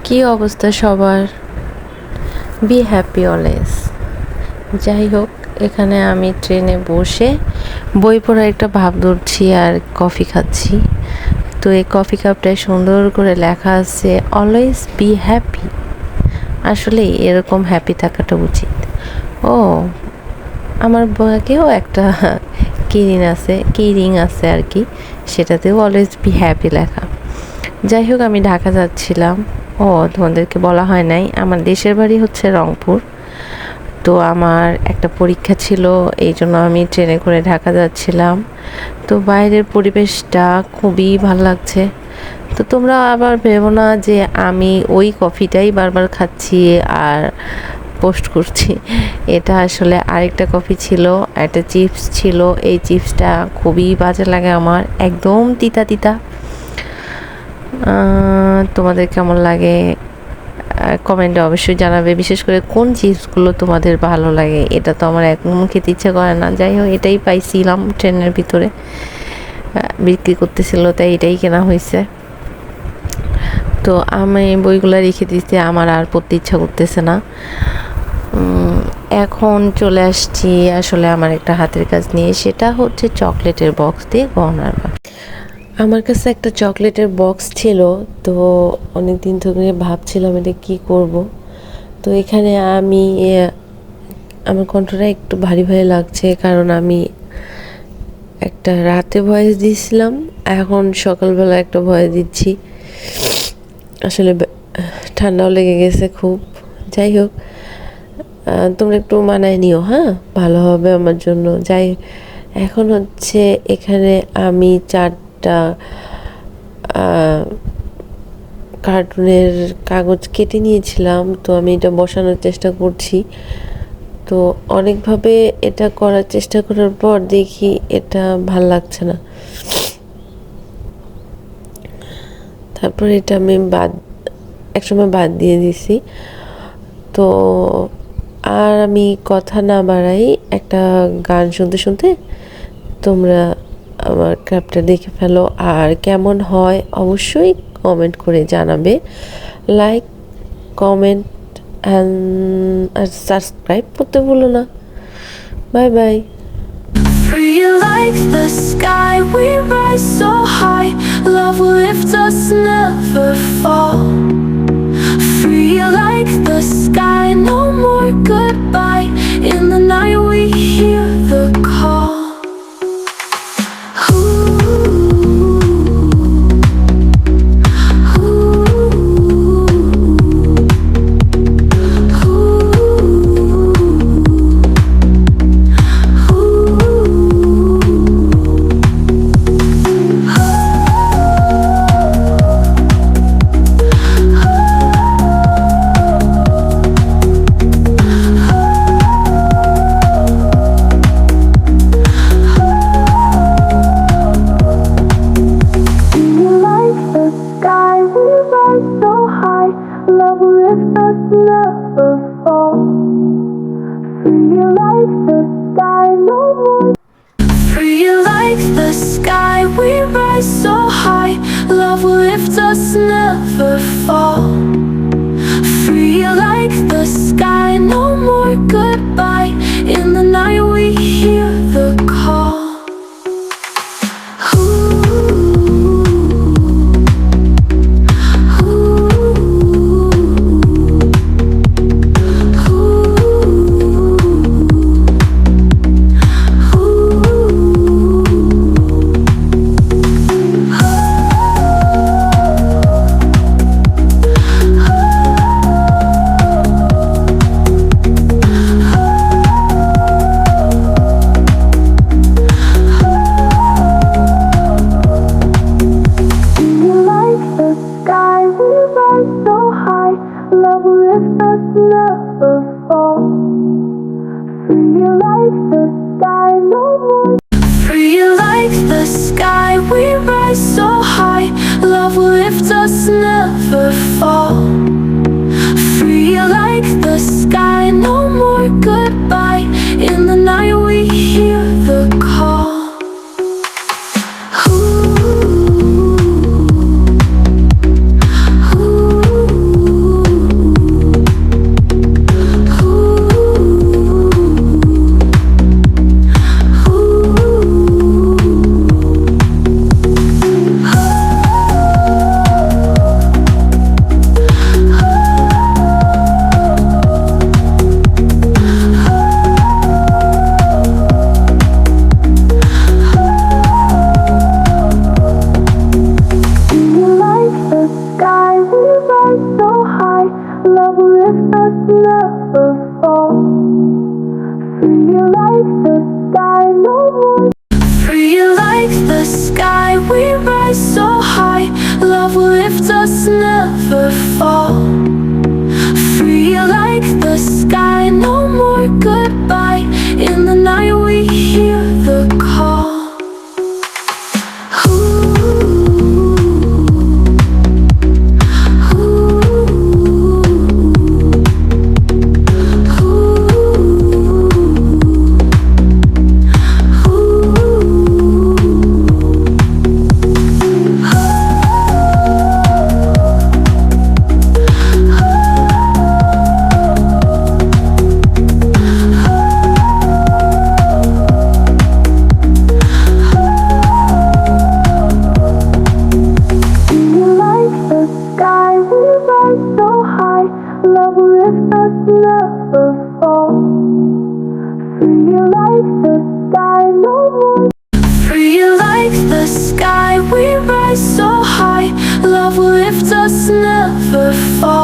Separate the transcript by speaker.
Speaker 1: কি অবস্থা সবার? Be happy always. যাই হোক, এখানে আমি ট্রেনে বসে বই পড়ার একটা ভাব ধরছি আর কফি খাচ্ছি। তো এই কফি কাপটায় সুন্দর করে লেখা আছে অলওয়েজ বি হ্যাপি। আসলে এরকম হ্যাপি থাকাটা উচিত। ও, আমার ব্যাগেও একটা কিরিং আছে আর কি, সেটাতেও অলওয়েজ বি হ্যাপি লেখা। যাই হোক, আমি ঢাকা যাচ্ছিলাম। ও, তোমাদেরকে বলা হয় নাই, আমার দেশের বাড়ি হচ্ছে রংপুর। তো আমার একটা পরীক্ষা ছিল, এই জন্য আমি ট্রেনে করে ঢাকা যাচ্ছিলাম। তো বাইরের পরিবেশটা খুবই ভালো লাগছে। তো তোমরা আবার ভেবো না যে আমি ওই কফিটাই বারবার খাচ্ছি আর পোস্ট করছি। এটা আসলে আরেকটা কফি ছিল, একটা চিপস ছিল। এই চিপসটা খুবই বাজে লাগে আমার, একদম তিতা তিতা। তোমাদের কেমন লাগে কমেন্টে অবশ্যই জানাবে। বিশেষ করে কোন চিপসগুলো তোমাদের ভালো লাগে, এটা তো আমার একদম খেতে ইচ্ছে করে না। যাই হোক, এটাই পাইছিলাম ট্রেনের ভিতরে, বিক্রি করতেছিল, তাই এটাই কেনা হয়েছে। তো আমি বইগুলো রেখে দিতে আমার আর পড়তে ইচ্ছা করতেছে না। এখন চলে আসছি আসলে আমার একটা হাতের কাজ নিয়ে, সেটা হচ্ছে চকলেটের বক্স দিয়ে গহনার বাক্স। আমার কাছে একটা চকলেটের বক্স ছিল, তো অনেক দিন ধরে ভাবছিলাম এটা কী করব। তো এখানে আমি আমার কণ্ঠটা একটু ভারী ভারী লাগছে, কারণ আমি একটা রাতে ভয়েস দিয়েছিলাম, এখন সকালবেলা একটা ভয়েস দিচ্ছি। আসলে ঠান্ডাও লেগে গেছে খুব। যাই হোক, তোমরা একটু মানায় নিও, হ্যাঁ, ভালো হবে আমার জন্য। যাই, এখন হচ্ছে এখানে আমি 4টা কার্টুনের কাগজ কেটে নিয়েছিলাম। তো আমি এটা বসানোর চেষ্টা করছি। তো অনেকভাবে এটা করার চেষ্টা করার পর দেখি এটা ভাল লাগছে না। তারপর এটা আমি একসময় বাদ দিয়ে দিছি। তো আর আমি কথা না বাড়াই, একটা গান শুনতে শুনতে তোমরা আমার ক্রাফটটা দেখে ফেলো, আর কেমন হয় অবশ্যই কমেন্ট করে জানাবে। লাইক, কমেন্ট আর সাবস্ক্রাইব করতে ভুলো না। Bye bye.
Speaker 2: Free like the sky, we rise so high. Love will lift us, never fall. Free like the sky, no more goodbye. In the night we hear the call. Love will lift us, never fall. Free like the sky, no more. Free like the sky, we rise so high. Love will lift us, never fall. Free like the sky, no more goodbye. In the night we hear the call. Love will lift us, never fall. Free like the sky, no more. Free like the sky, we rise so high. Love will lift us, never fall. Free like the sky, no more goodbye. In the night we hear the call. Ooh. never fall. Free like the sky, no more goodbye. In the night we hear the call. Love will lift us, never fall. Free like the sky, no more. Free like the sky, we rise so high. Love will lift us, never fall.